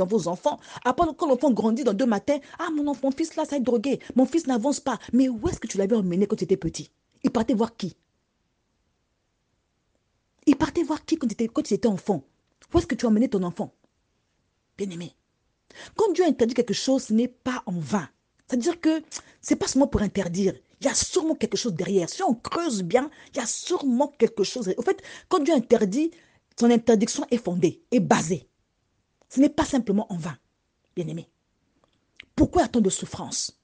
dans vos enfants. Après, quand l'enfant grandit dans 2 matins, ah, mon fils là, ça est drogué. Mon fils n'avance pas. Mais où est-ce que tu l'avais emmené quand tu étais petit? Il partait voir qui? Il partait voir qui quand tu étais enfant? Où est-ce que tu as emmené ton enfant? Bien-aimé. Quand Dieu interdit quelque chose, ce n'est pas en vain. C'est-à-dire que ce n'est pas seulement pour interdire. Il y a sûrement quelque chose derrière. Si on creuse bien, il y a sûrement quelque chose. Au fait, quand Dieu interdit, son interdiction est fondée, est basée. Ce n'est pas simplement en vain, bien-aimé. Pourquoi y a tant de souffrance?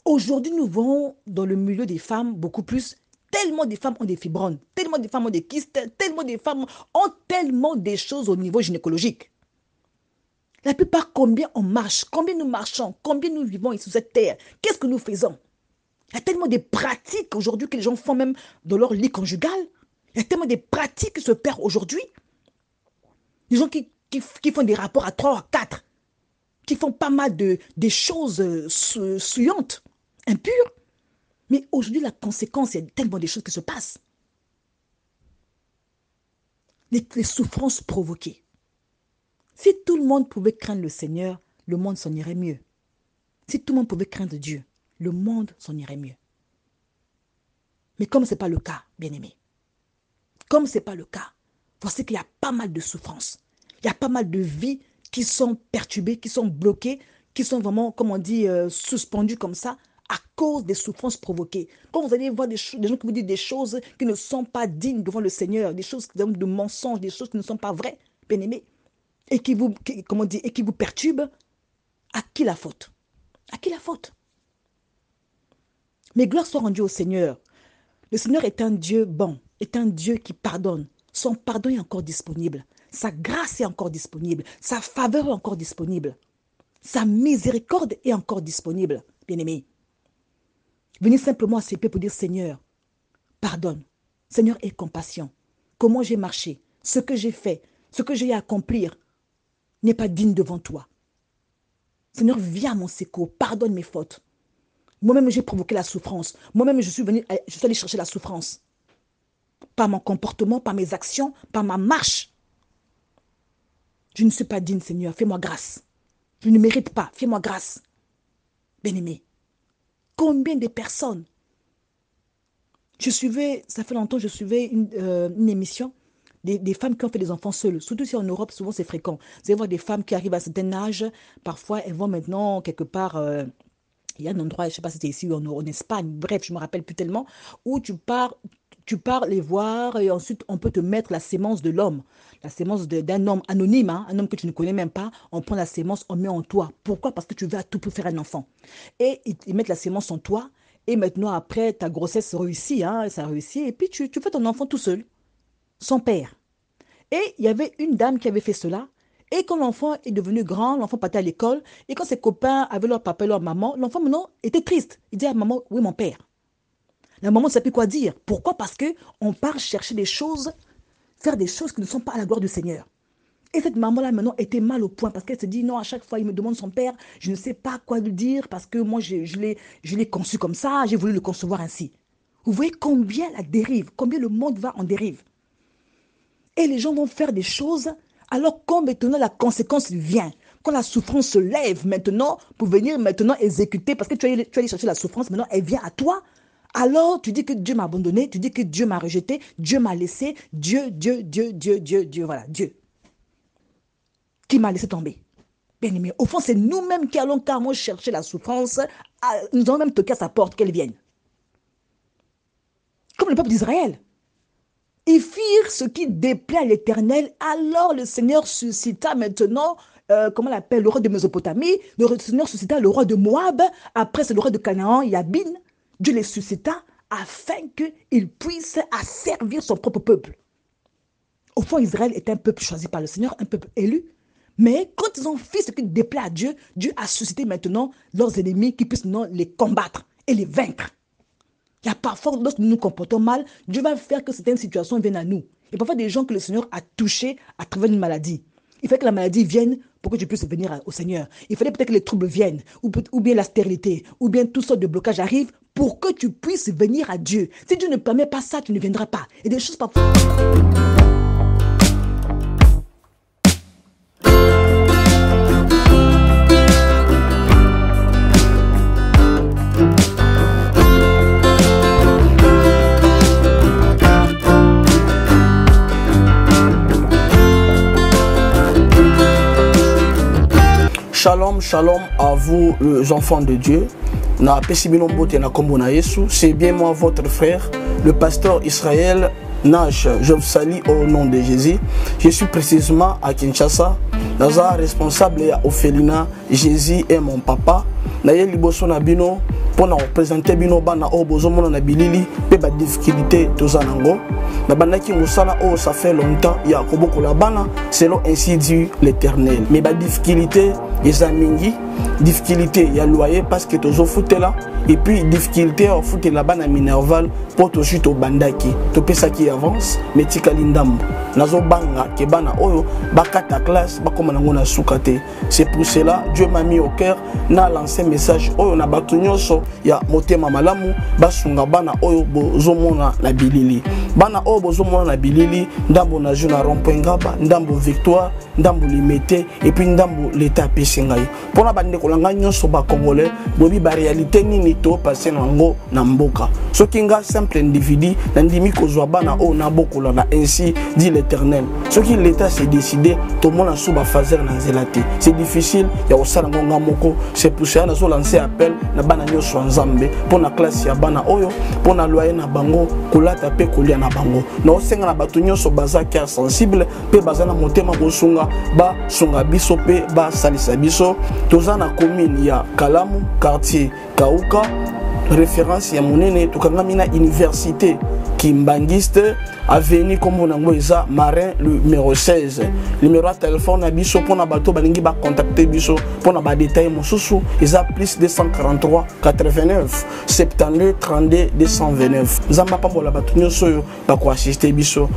Aujourd'hui, nous voyons dans le milieu des femmes beaucoup plus. Tellement de femmes ont des fibromes, tellement de femmes ont des kystes, tellement de femmes ont tellement de choses au niveau gynécologique. La plupart, combien on marche, combien nous marchons, combien nous vivons sur cette terre, qu'est-ce que nous faisons? Il y a tellement de pratiques aujourd'hui que les gens font même dans leur lit conjugal. Il y a tellement de pratiques qui se perdent aujourd'hui. Les gens qui font des rapports à 3 ou 4, qui font pas mal de choses souillantes, impures. Mais aujourd'hui, la conséquence, il y a tellement de choses qui se passent. Les souffrances provoquées. Si tout le monde pouvait craindre le Seigneur, le monde s'en irait mieux. Si tout le monde pouvait craindre Dieu, le monde s'en irait mieux. Mais comme ce n'est pas le cas, bien-aimé, comme ce n'est pas le cas, voici qu'il y a pas mal de souffrances. Il y a pas mal de vies qui sont perturbées, qui sont bloquées, qui sont vraiment, comme on dit, suspendues comme ça, à cause des souffrances provoquées. Quand vous allez voir des gens qui vous disent des choses qui ne sont pas dignes devant le Seigneur, des choses de mensonges, des choses qui ne sont pas vraies, bien-aimé, et qui vous perturbent, à qui la faute? À qui la faute? Mais gloire soit rendue au Seigneur. Le Seigneur est un Dieu bon, est un Dieu qui pardonne. Son pardon est encore disponible. Sa grâce est encore disponible. Sa faveur est encore disponible. Sa miséricorde est encore disponible, bien-aimé. Venez simplement à ses pieds pour dire, Seigneur, pardonne. Seigneur, aie compassion. Comment j'ai marché, ce que j'ai fait, ce que j'ai à accomplir n'est pas digne devant toi. Seigneur, viens à mon secours, pardonne mes fautes. Moi-même, j'ai provoqué la souffrance. Moi-même, je suis allé chercher la souffrance. Par mon comportement, par mes actions, par ma marche. Je ne suis pas digne, Seigneur. Fais-moi grâce. Je ne mérite pas. Fais-moi grâce. Bien-aimé, combien de personnes? Ça fait longtemps, je suivais une émission des femmes qui ont fait des enfants seules. Surtout si en Europe, souvent c'est fréquent. Vous allez voir des femmes qui arrivent à un certain âge. Parfois, elles vont maintenant quelque part... il y a un endroit, je ne sais pas si c'était ici ou en Espagne, bref, je ne me rappelle plus tellement, où tu pars les voir et ensuite on peut te mettre la sémence de l'homme, la sémence d'un homme anonyme, hein, un homme que tu ne connais même pas, on prend la sémence, on met en toi. Pourquoi? Parce que tu veux à tout pour faire un enfant. Et ils mettent la sémence en toi et maintenant après ta grossesse réussit, hein, ça réussit et puis tu fais ton enfant tout seul, sans père. Et il y avait une dame qui avait fait cela. Et quand l'enfant est devenu grand, l'enfant partait à l'école. Et quand ses copains avaient leur papa et leur maman, l'enfant maintenant était triste. Il dit à maman, oui, mon père. La maman ne sait plus quoi dire. Pourquoi? Parce qu'on part chercher des choses, faire des choses qui ne sont pas à la gloire du Seigneur. Et cette maman-là, maintenant, était mal au point parce qu'elle se dit, non, à chaque fois, il me demande son père, je ne sais pas quoi lui dire parce que moi, je l'ai conçu comme ça, j'ai voulu le concevoir ainsi. Vous voyez combien la dérive, combien le monde va en dérive. Et les gens vont faire des choses, alors quand maintenant la conséquence vient, quand la souffrance se lève maintenant, pour venir maintenant exécuter, parce que tu es allé chercher la souffrance, maintenant elle vient à toi, alors tu dis que Dieu m'a abandonné, tu dis que Dieu m'a rejeté, Dieu m'a laissé, Dieu, voilà, Dieu, qui m'a laissé tomber. Bien aimé, au fond, c'est nous-mêmes qui allons carrément chercher la souffrance, nous allons même toquer à sa porte, qu'elle vienne. Comme le peuple d'Israël. Ils firent ce qui déplaît à l'Éternel. Alors le Seigneur suscita maintenant, comment on l'appelle, le roi de Mésopotamie. Le Seigneur suscita le roi de Moab. Après, c'est le roi de Canaan, Yabin. Dieu les suscita afin qu'ils puissent asservir son propre peuple. Au fond, Israël est un peuple choisi par le Seigneur, un peuple élu. Mais quand ils ont fait ce qui déplaît à Dieu, Dieu a suscité maintenant leurs ennemis qui puissent maintenant les combattre et les vaincre. Il y a parfois, lorsque nous nous comportons mal, Dieu va faire que certaines situations viennent à nous. Il y a parfois des gens que le Seigneur a touchés à travers une maladie. Il fallait que la maladie vienne pour que tu puisses venir au Seigneur. Il fallait peut-être que les troubles viennent, ou bien la stérilité, ou bien toutes sortes de blocages arrivent pour que tu puisses venir à Dieu. Si Dieu ne permet pas ça, tu ne viendras pas. Et des choses parfois... Shalom, shalom à vous les enfants de Dieu. C'est bien moi votre frère, le pasteur Israël Nash. Je vous salue au nom de Jésus. Je suis précisément à Kinshasa. Naza responsable ya Ophelina. Jésus est mon papa. Naye liboso na bino pour représenter bino bana o bozomona na bilili pe ba difficulté tozanango. Na bandaki musala o ça fait longtemps ya kobokola bana selon ainsi dit l'Éternel. Mais ba difficulté ezamingi, difficulté ya loyer parce que tozo foutela et puis difficulté à foutre la bana minerval pour to chuto bandaki to pesa qui avance mais tikali ndambo nazo banga ke bana oyo bakata classe bakoma nango na sukate. C'est pour cela Dieu m'a mis au cœur na lancé message oyo na bato nyonso ya motema malamu basunga bana oyo bozomona na bilili bana oyo bozomona na bilili ndambo na juna rompengaba ndambo victoire ndambo limité et puis ndambo l'état pesingai pona bande kolanga nyonso ba congolais bobi ba réalité nini to passer nango na mboka soki nga simple individu na ndimi kozwa bana oyo na bokola na ainsi dit l'Éternel soki l'état s'est décidé to mona suba fazer na zelate c'est difficile ya osala ngonga moko. C'est pour ça nazo lancer appel na bana nyonso nzambe pona classe ya bana oyo pona loyer na bango kolata pe kolia na bango na osenga na bato nyonso baza cœur sensible pe baza na motema bosunga ba sunga biso pe ba salisa biso toza na commune ya Kalamu quartier Kauka référence ya monene tokangami na université Kimbangiste avenue comme on eza Marin le numéro 16 numéro de téléphone na biso pona bato balingi ba contacter biso pona ba détail mosusu eza plus 243 89 72 32 229 nzamba pambola bato nyonso yo ba ko assister biso.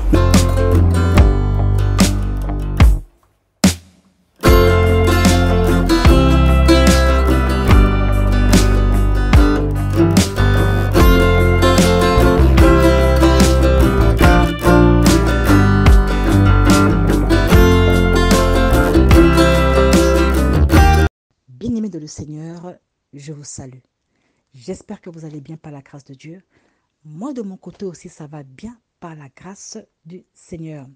Bien-aimés de le Seigneur, je vous salue. J'espère que vous allez bien par la grâce de Dieu. Moi, de mon côté aussi, ça va bien par la grâce du Seigneur.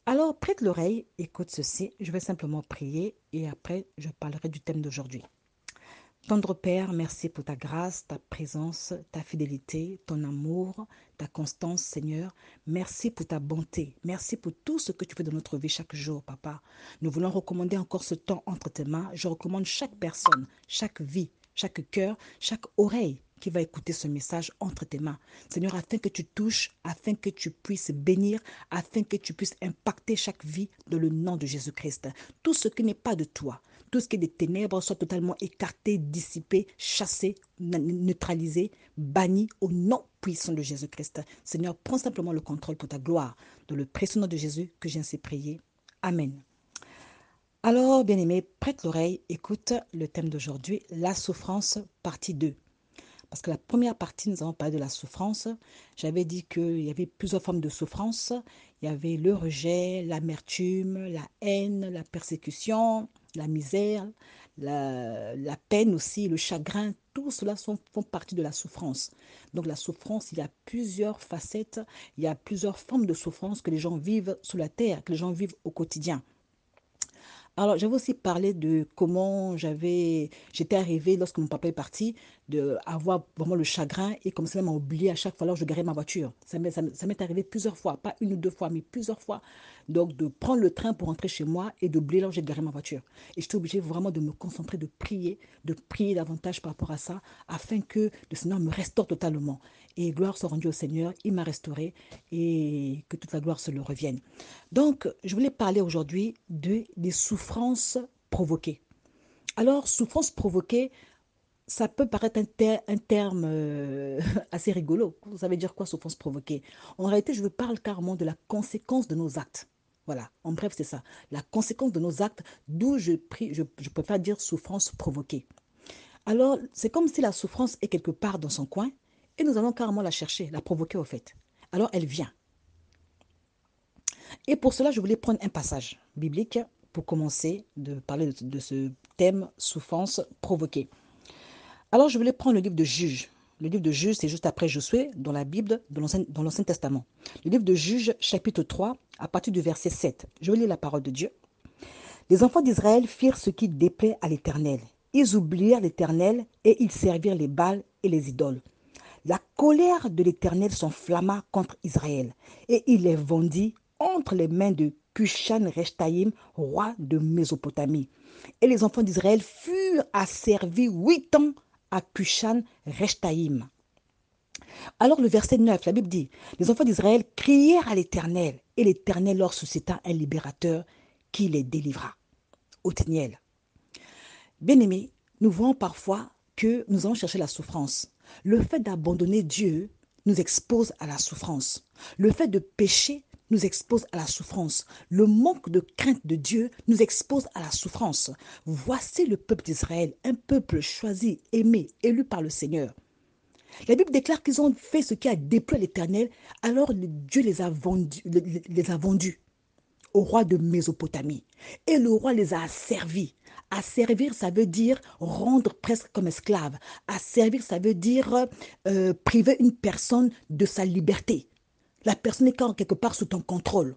Alors, prête l'oreille, écoute ceci. Je vais simplement prier et après, je parlerai du thème d'aujourd'hui. Tendre Père, merci pour ta grâce, ta présence, ta fidélité, ton amour, ta constance, Seigneur. Merci pour ta bonté. Merci pour tout ce que tu fais dans notre vie chaque jour, Papa. Nous voulons recommander encore ce temps entre tes mains. Je recommande chaque personne, chaque vie, chaque cœur, chaque oreille qui va écouter ce message entre tes mains. Seigneur, afin que tu touches, afin que tu puisses bénir, afin que tu puisses impacter chaque vie dans le nom de Jésus-Christ. Tout ce qui n'est pas de toi, tout ce qui est des ténèbres soit totalement écarté, dissipé, chassé, neutralisé, banni au nom puissant de Jésus-Christ. Seigneur, prends simplement le contrôle pour ta gloire. Dans le précieux nom de Jésus que j'ai ainsi prié. Amen. Alors, bien-aimé, prête l'oreille, écoute le thème d'aujourd'hui, la souffrance, partie 2. Parce que la première partie, nous avons parlé de la souffrance. J'avais dit qu'il y avait plusieurs formes de souffrance. Il y avait le rejet, l'amertume, la haine, la persécution, la misère, la peine aussi, le chagrin. Tout cela font partie de la souffrance. Donc la souffrance, il y a plusieurs facettes, il y a plusieurs formes de souffrance que les gens vivent sur la terre, que les gens vivent au quotidien. Alors, j'avais aussi parlé de comment j'étais arrivée lorsque mon papa est parti, d'avoir vraiment le chagrin et comme ça m'a oublié à chaque fois là où je garais ma voiture. Ça m'est arrivé plusieurs fois, pas une ou deux fois, mais plusieurs fois. Donc, de prendre le train pour rentrer chez moi et d'oublier là où j'ai garé ma voiture. Et j'étais obligée vraiment de me concentrer, de prier davantage par rapport à ça, afin que le Seigneur me restaure totalement. Et gloire soit rendue au Seigneur, il m'a restauré et que toute la gloire se le revienne. Donc, je voulais parler aujourd'hui des souffrances provoquées. Alors, souffrance provoquée, ça peut paraître un terme assez rigolo. Vous savez dire quoi, souffrance provoquée? En réalité, je vous parle carrément de la conséquence de nos actes. Voilà, en bref, c'est ça. La conséquence de nos actes, d'où je préfère dire souffrance provoquée. Alors, c'est comme si la souffrance est quelque part dans son coin et nous allons carrément la chercher, la provoquer au fait. Alors, elle vient. Et pour cela, je voulais prendre un passage biblique pour commencer de parler de ce thème souffrance provoquée. Alors, je voulais prendre le livre de Juges. Le livre de Juges, c'est juste après Josué, dans la Bible, dans l'Ancien Testament. Le livre de Juges, chapitre 3, à partir du verset 7. Je vais lire la parole de Dieu. Les enfants d'Israël firent ce qui déplaît à l'Éternel. Ils oublièrent l'Éternel et ils servirent les Baals et les idoles. La colère de l'Éternel s'enflamma contre Israël et il les vendit entre les mains de Cushan-Rishtaïm, roi de Mésopotamie. Et les enfants d'Israël furent asservis 8 ans à Cushan-Rishtaïm. Alors le verset 9, la Bible dit, les enfants d'Israël crièrent à l'Éternel et l'Éternel leur suscita un libérateur qui les délivra. Othniel. Bien-aimés, nous voyons parfois que nous allons chercher la souffrance. Le fait d'abandonner Dieu nous expose à la souffrance. Le fait de pécher nous expose à la souffrance. Le manque de crainte de Dieu nous expose à la souffrance. Voici le peuple d'Israël, un peuple choisi, aimé, élu par le Seigneur. La Bible déclare qu'ils ont fait ce qui a déplu l'Éternel, alors Dieu les a vendus au roi de Mésopotamie. Et le roi les a asservis. Asservir, ça veut dire rendre presque comme esclave. Asservir, ça veut dire priver une personne de sa liberté. La personne est quelque part sous ton contrôle.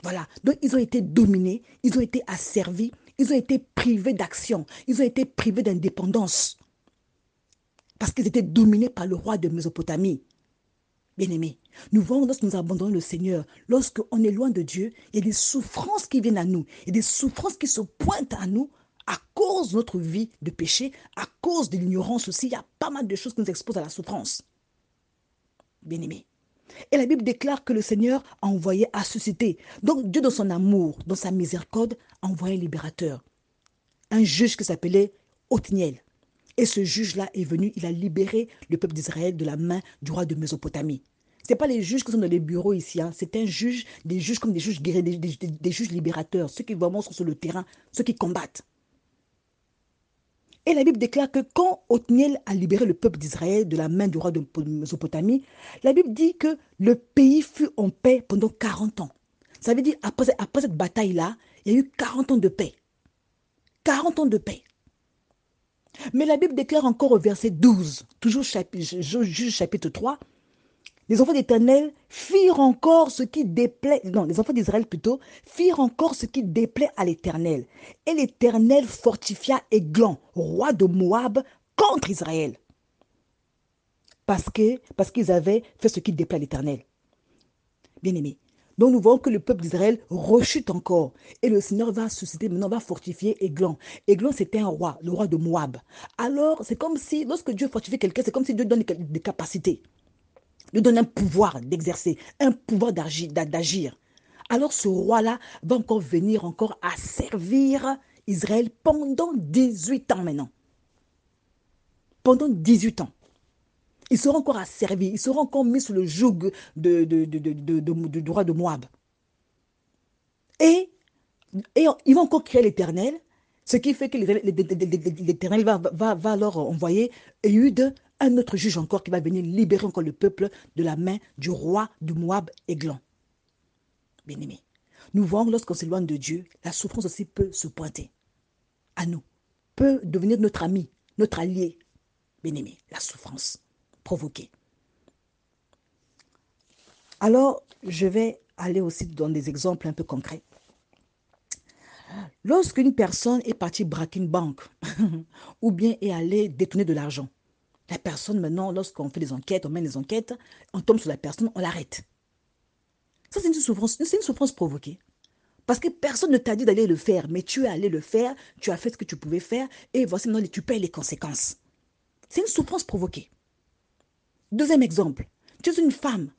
Voilà. Donc, ils ont été dominés, ils ont été asservis, ils ont été privés d'action, ils ont été privés d'indépendance. Parce qu'ils étaient dominés par le roi de Mésopotamie. Bien-aimés, nous voyons lorsque nous abandonnons le Seigneur, lorsqu'on est loin de Dieu, il y a des souffrances qui viennent à nous, il y a des souffrances qui se pointent à nous à cause de notre vie de péché, à cause de l'ignorance aussi. Il y a pas mal de choses qui nous exposent à la souffrance. Bien-aimés. Et la Bible déclare que le Seigneur a envoyé à susciter. Donc Dieu, dans son amour, dans sa miséricorde, a envoyé un libérateur, un juge qui s'appelait Othniel. Et ce juge-là est venu, il a libéré le peuple d'Israël de la main du roi de Mésopotamie. Ce n'est pas les juges qui sont dans les bureaux ici, hein. C'est un juge, des juges comme des juges guerriers, des juges libérateurs, ceux qui vraiment sont sur le terrain, ceux qui combattent. Et la Bible déclare que quand Othniel a libéré le peuple d'Israël de la main du roi de Mésopotamie, la Bible dit que le pays fut en paix pendant 40 ans. Ça veut dire après cette bataille-là, il y a eu 40 ans de paix. 40 ans de paix. Mais la Bible déclare encore au verset 12, toujours Juge chapitre 3, les enfants d'Éternel firent encore ce qui déplaît, non, les enfants d'Israël plutôt, firent encore ce qui déplaît à l'Éternel. Et l'Éternel fortifia Églon, roi de Moab, contre Israël. Parce qu'ils avaient fait ce qui déplaît à l'Éternel. Bien-aimés. Donc nous voyons que le peuple d'Israël rechute encore. Et le Seigneur va susciter, maintenant va fortifier Églon. Églon, c'était un roi, le roi de Moab. Alors, c'est comme si, lorsque Dieu fortifie quelqu'un, c'est comme si Dieu donne des capacités. Lui donne un pouvoir d'exercer, un pouvoir d'agir. Alors ce roi-là va encore venir encore à servir Israël pendant 18 ans maintenant. Pendant 18 ans. Il sera encore asservi, il sera encore mis sous le joug du roi de Moab. Et il va encore créer l'Éternel, ce qui fait que l'Éternel va alors envoyer Éhud, un autre juge encore qui va venir libérer encore le peuple de la main du roi de Moab, Églon. Bien-aimé, nous voyons lorsqu'on s'éloigne de Dieu, la souffrance aussi peut se pointer à nous, peut devenir notre ami, notre allié. Bien-aimé, la souffrance provoquée. Alors, je vais aller aussi dans des exemples un peu concrets. Lorsqu'une personne est partie braquer une banque ou bien est allée détourner de l'argent, la personne maintenant, lorsqu'on fait des enquêtes, on mène des enquêtes, on tombe sur la personne, on l'arrête. Ça, c'est une souffrance provoquée. Parce que personne ne t'a dit d'aller le faire, mais tu es allé le faire, tu as fait ce que tu pouvais faire, et voici maintenant, tu payes les conséquences. C'est une souffrance provoquée. Deuxième exemple, tu es une femme,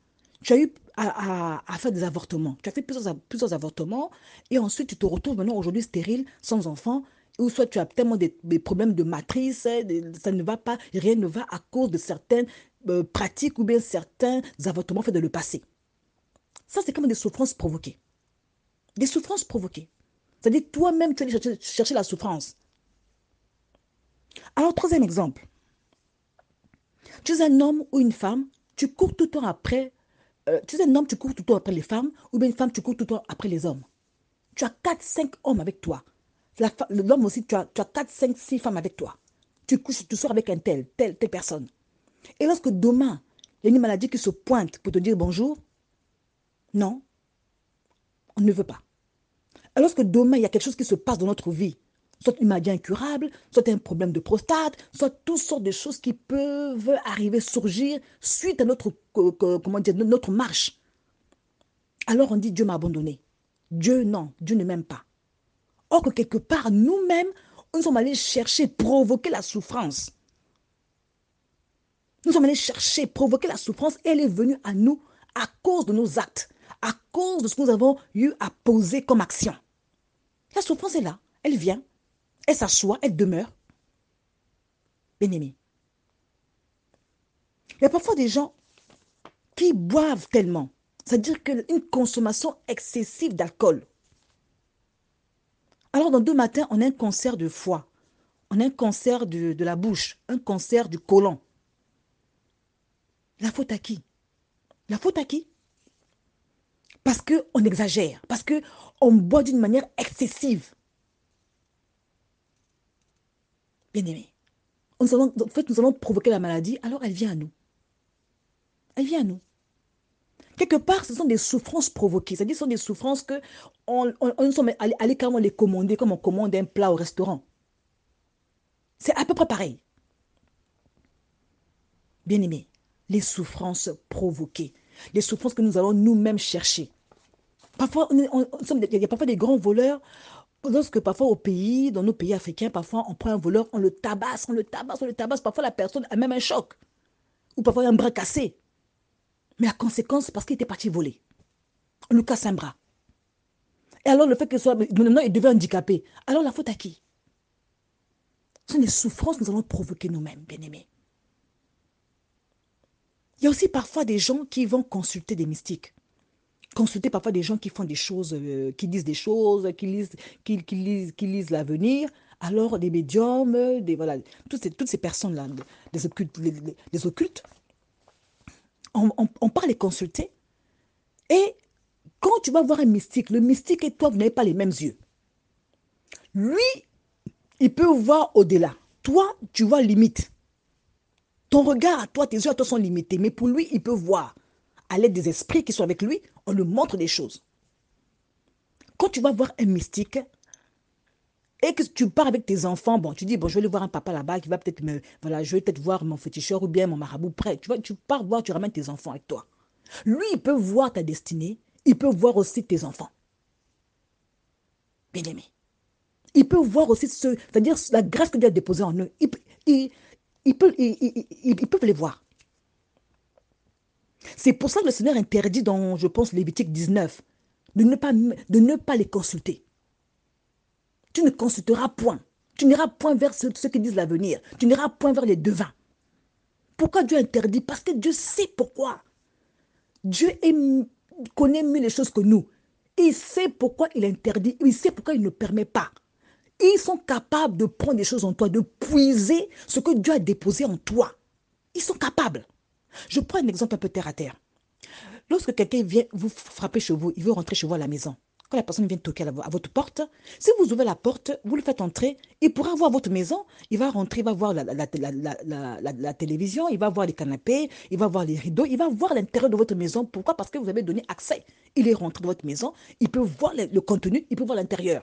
tu as eu à faire des avortements, tu as fait plusieurs avortements, et ensuite tu te retrouves maintenant aujourd'hui stérile, sans enfant, ou soit tu as tellement des problèmes de matrice, ça ne va pas, rien ne va à cause de certaines pratiques ou bien certains avortements faits dans le passé. Ça, c'est comme des souffrances provoquées. Des souffrances provoquées. C'est-à-dire toi-même, tu allais chercher la souffrance. Alors, troisième exemple. Tu es un homme ou une femme, tu cours tout le temps après, tu es un homme, tu cours tout le temps après les femmes, ou bien une femme, tu cours tout le temps après les hommes. Tu as 4, 5 hommes avec toi. L'homme aussi, tu as 4, 5, 6 femmes avec toi. Tu sors avec un telle personne. Et lorsque demain, il y a une maladie qui se pointe pour te dire bonjour, non, on ne veut pas. Alors que demain, il y a quelque chose qui se passe dans notre vie, soit une maladie incurable, soit un problème de prostate, soit toutes sortes de choses qui peuvent arriver, surgir suite à notre, comment dire, notre marche. Alors on dit Dieu m'a abandonné. Dieu, non, Dieu ne m'aime pas. Or que quelque part, nous-mêmes, nous sommes allés chercher, provoquer la souffrance. Nous sommes allés chercher, provoquer la souffrance et elle est venue à nous à cause de nos actes, à cause de ce que nous avons eu à poser comme action. La souffrance est là, elle vient, elle s'assoit, elle demeure. Bien-aimé. Il y a parfois des gens qui boivent tellement, c'est-à-dire qu'une consommation excessive d'alcool. Alors dans 2 matins, on a un cancer de foie, on a un cancer de la bouche, un cancer du côlon. La faute à qui? La faute à qui? Parce qu'on exagère, parce qu'on boit d'une manière excessive. Bien-aimé, en fait, nous allons provoquer la maladie, alors elle vient à nous. Elle vient à nous. Quelque part, ce sont des souffrances provoquées, c'est-à-dire ce sont des souffrances que on sommes allés carrément les commander comme on commande un plat au restaurant. C'est à peu près pareil. Bien-aimé, les souffrances provoquées, les souffrances que nous allons nous-mêmes chercher. Parfois, il y a parfois des grands voleurs. Lorsque parfois au pays, dans nos pays africains, parfois on prend un voleur, on le tabasse, on le tabasse, on le tabasse. Parfois la personne a même un choc. Ou parfois un bras cassé. Mais la conséquence, c'est parce qu'il était parti voler. On lui casse un bras. Et alors le fait qu'il soit, maintenant il devient handicapé. Alors la faute à qui? Ce sont des souffrances que nous allons provoquer nous-mêmes, bien-aimés. Il y a aussi parfois des gens qui vont consulter des mystiques. Consulter parfois des gens qui font des choses, qui disent des choses, qui lisent l'avenir. Alors des médiums, voilà, toutes ces personnes-là, des occultes, on part les consulter. Et quand tu vas voir un mystique, le mystique et toi, vous n'avez pas les mêmes yeux. Lui, il peut voir au-delà. Toi, tu vois limite. Ton regard à toi, tes yeux à toi sont limités. Mais pour lui, il peut voir. À l'aide des esprits qui sont avec lui, on lui montre des choses. Quand tu vas voir un mystique et que tu pars avec tes enfants, bon, tu dis, bon, je vais aller voir un papa là-bas qui va peut-être me, voilà, je vais peut-être voir mon féticheur ou bien mon marabout près. Tu pars voir, tu ramènes tes enfants avec toi. Lui, il peut voir ta destinée, il peut voir aussi tes enfants. Bien-aimé. Il peut voir aussi c'est-à-dire la grâce que Dieu a déposée en eux. Ils peuvent les voir. C'est pour ça que le Seigneur interdit dans, je pense, Lévitique 19, de ne pas les consulter. Tu ne consulteras point. Tu n'iras point vers ceux qui disent l'avenir. Tu n'iras point vers les devins. Pourquoi Dieu interdit? Parce que Dieu sait pourquoi. Dieu connaît mieux les choses que nous. Il sait pourquoi il interdit. Il sait pourquoi il ne permet pas. Ils sont capables de prendre des choses en toi, de puiser ce que Dieu a déposé en toi. Ils sont capables. Je prends un exemple un peu terre à terre. Lorsque quelqu'un vient vous frapper chez vous, il veut rentrer chez vous à la maison. Quand la personne vient toquer à votre porte, si vous ouvrez la porte, vous le faites entrer, il pourra voir votre maison, il va rentrer, il va voir la télévision, il va voir les canapés, il va voir les rideaux, il va voir l'intérieur de votre maison. Pourquoi? Parce que vous avez donné accès. Il est rentré dans votre maison, il peut voir le contenu, il peut voir l'intérieur.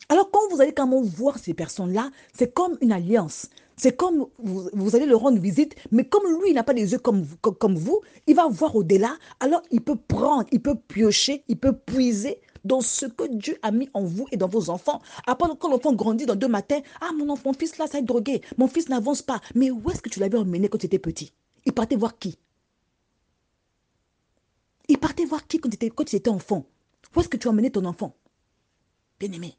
Alors quand vous allez quand même voir ces personnes-là, c'est comme une alliance. C'est comme vous allez le rendre visite, mais comme lui, il n'a pas les yeux comme vous, il va voir au-delà, alors il peut prendre, il peut piocher, il peut puiser dans ce que Dieu a mis en vous et dans vos enfants. Après, quand l'enfant grandit dans 2 matins, ah mon fils là, ça est drogué, mon fils n'avance pas. Mais où est-ce que tu l'avais emmené quand tu étais petit? Il partait voir qui? Il partait voir qui quand tu étais enfant? Où est-ce que tu as emmené ton enfant? Bien-aimé.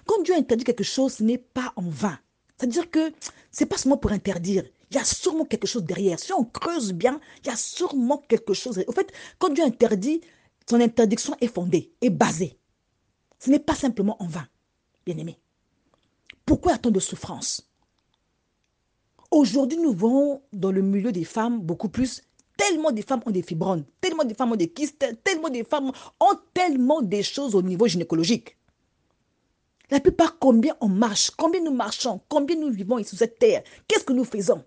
Quand Dieu interdit quelque chose, ce n'est pas en vain. C'est-à-dire que ce n'est pas seulement pour interdire. Il y a sûrement quelque chose derrière. Si on creuse bien, il y a sûrement quelque chose. En fait, quand Dieu interdit, son interdiction est fondée, est basée. Ce n'est pas simplement en vain, bien-aimé. Pourquoi y a tant de souffrance? Aujourd'hui, nous voyons dans le milieu des femmes beaucoup plus. Tellement de femmes ont des fibromes, tellement de femmes ont des kystes, tellement de femmes ont tellement de choses au niveau gynécologique. La plupart, combien on marche, combien nous marchons, combien nous vivons sur cette terre, qu'est-ce que nous faisons?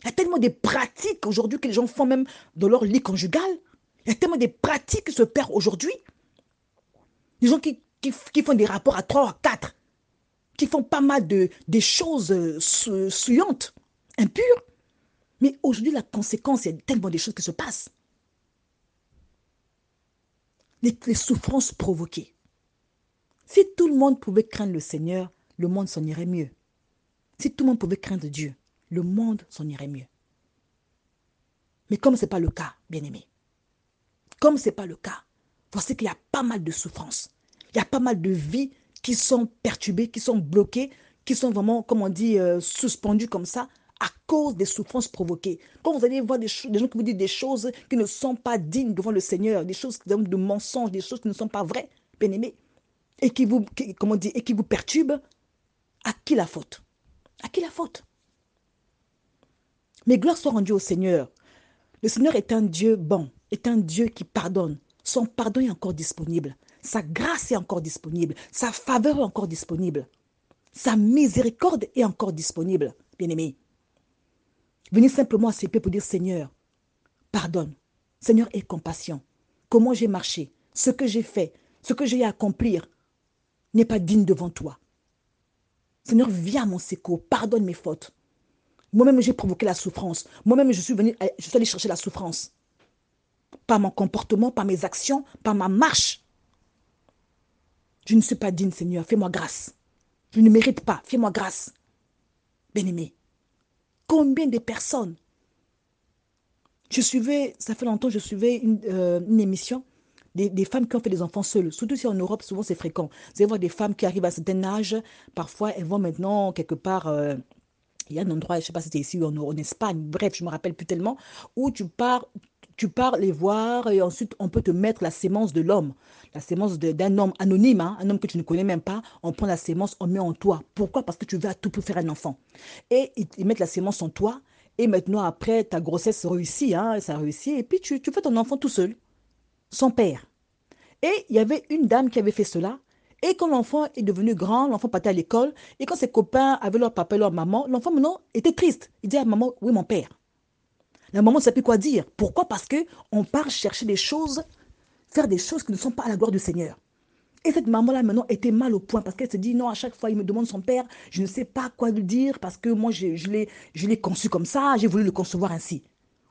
Il y a tellement de pratiques aujourd'hui que les gens font même dans leur lit conjugal. Il y a tellement de pratiques qui se perdent aujourd'hui. Des gens qui font des rapports à 3 à 4, qui font pas mal des choses souillantes, impures. Mais aujourd'hui, la conséquence, il y a tellement de choses qui se passent. Les souffrances provoquées. Si tout le monde pouvait craindre le Seigneur, le monde s'en irait mieux. Si tout le monde pouvait craindre Dieu, le monde s'en irait mieux. Mais comme ce n'est pas le cas, bien-aimés, comme ce n'est pas le cas, voici qu'il y a pas mal de souffrances. Il y a pas mal de vies qui sont perturbées, qui sont bloquées, qui sont vraiment, comme on dit, suspendues comme ça, à cause des souffrances provoquées. Quand vous allez voir des gens qui vous disent des choses qui ne sont pas dignes devant le Seigneur, des choses de mensonges, des choses qui ne sont pas vraies, bien-aimés, et qui vous perturbent, à qui la faute? À qui la faute? Mais gloire soit rendue au Seigneur. Le Seigneur est un Dieu bon, est un Dieu qui pardonne. Son pardon est encore disponible. Sa grâce est encore disponible. Sa faveur est encore disponible. Sa miséricorde est encore disponible, bien-aimés. Venez simplement à ses pieds pour dire, Seigneur, pardonne. Seigneur, aie compassion. Comment j'ai marché, ce que j'ai fait, ce que j'ai à accomplir n'est pas digne devant toi. Seigneur, viens à mon secours, pardonne mes fautes. Moi-même, j'ai provoqué la souffrance. Moi-même, je suis allé chercher la souffrance. Par mon comportement, par mes actions, par ma marche. Je ne suis pas digne, Seigneur. Fais-moi grâce. Je ne mérite pas. Fais-moi grâce. Bien-aimé, combien de personnes ça fait longtemps, je suivais une émission des femmes qui ont fait des enfants seules. Surtout si en Europe, souvent c'est fréquent. Vous allez voir des femmes qui arrivent à un certain âge. Parfois, elles vont maintenant quelque part... il y a un endroit, je ne sais pas si c'était ici ou en Espagne, bref, je ne me rappelle plus tellement, où tu pars les voir et ensuite on peut te mettre la sémence de l'homme, la sémence d'un homme anonyme, hein, un homme que tu ne connais même pas, on prend la sémence, on met en toi. Pourquoi? Parce que tu veux à tout pour faire un enfant. Et ils mettent la sémence en toi et maintenant après ta grossesse réussit, hein, ça réussit et puis tu fais ton enfant tout seul, sans père. Et il y avait une dame qui avait fait cela. Et quand l'enfant est devenu grand, l'enfant partait à l'école. Et quand ses copains avaient leur papa et leur maman, l'enfant maintenant était triste. Il dit à maman, oui, mon père. La maman ne sait plus quoi dire. Pourquoi? Parce qu'on part chercher des choses, faire des choses qui ne sont pas à la gloire du Seigneur. Et cette maman-là, maintenant, était mal au point parce qu'elle se dit, non, à chaque fois, il me demande son père, je ne sais pas quoi lui dire parce que moi, je l'ai conçu comme ça, j'ai voulu le concevoir ainsi.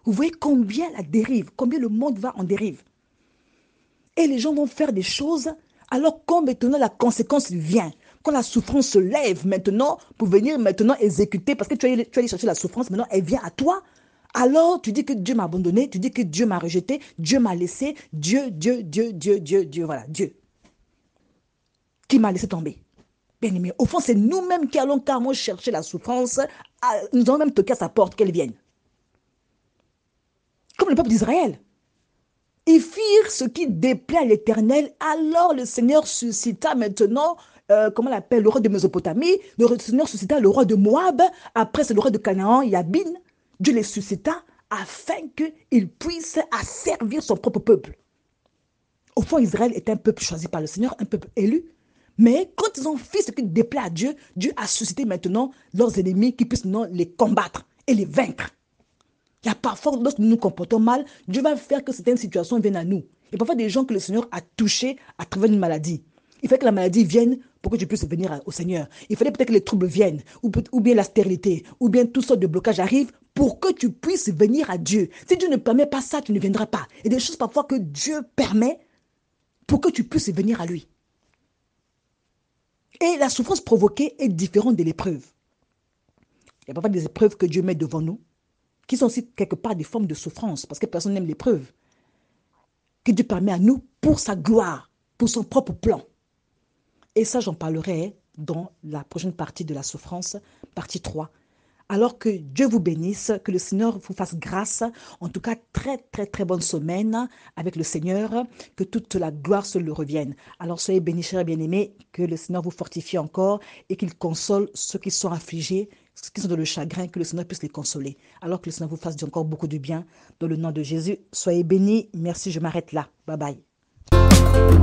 Vous voyez combien la dérive, combien le monde va en dérive. Et les gens vont faire des choses, alors quand maintenant la conséquence vient, quand la souffrance se lève maintenant, pour venir maintenant exécuter, parce que tu es allé chercher la souffrance, maintenant elle vient à toi, alors tu dis que Dieu m'a abandonné, tu dis que Dieu m'a rejeté, Dieu m'a laissé, Dieu, voilà, Dieu, qui m'a laissé tomber. Bien aimé, au fond, c'est nous-mêmes qui allons carrément chercher la souffrance, nous allons même toquer à sa porte qu'elle vienne. Comme le peuple d'Israël. Ils firent ce qui déplaît à l'Éternel. Alors le Seigneur suscita maintenant, comment on l'appelle, le roi de Mésopotamie. Le Seigneur suscita le roi de Moab. Après, c'est le roi de Canaan, Yabin. Dieu les suscita afin qu'ils puissent asservir son propre peuple. Au fond, Israël est un peuple choisi par le Seigneur, un peuple élu. Mais quand ils ont fait ce qui déplaît à Dieu, Dieu a suscité maintenant leurs ennemis qui puissent maintenant les combattre et les vaincre. Il y a parfois, lorsque nous nous comportons mal, Dieu va faire que certaines situations viennent à nous. Il y a parfois des gens que le Seigneur a touchés à travers une maladie. Il fait que la maladie vienne pour que tu puisses venir au Seigneur. Il fallait peut-être que les troubles viennent, ou bien la stérilité, ou bien toutes sortes de blocages arrivent pour que tu puisses venir à Dieu. Si Dieu ne permet pas ça, tu ne viendras pas. Il y a des choses parfois que Dieu permet pour que tu puisses venir à lui. Et la souffrance provoquée est différente de l'épreuve. Il y a parfois des épreuves que Dieu met devant nous, qui sont aussi quelque part des formes de souffrance, parce que personne n'aime l'épreuve, que Dieu permet à nous pour sa gloire, pour son propre plan. Et ça, j'en parlerai dans la prochaine partie de la souffrance, partie 3. Alors que Dieu vous bénisse, que le Seigneur vous fasse grâce. En tout cas, très, très, très bonne semaine avec le Seigneur. Que toute la gloire se le revienne. Alors, soyez bénis, chers bien-aimés. Que le Seigneur vous fortifie encore et qu'il console ceux qui sont affligés, ceux qui sont dans le chagrin, que le Seigneur puisse les consoler. Alors que le Seigneur vous fasse encore beaucoup de bien. Dans le nom de Jésus, soyez bénis. Merci, je m'arrête là. Bye bye.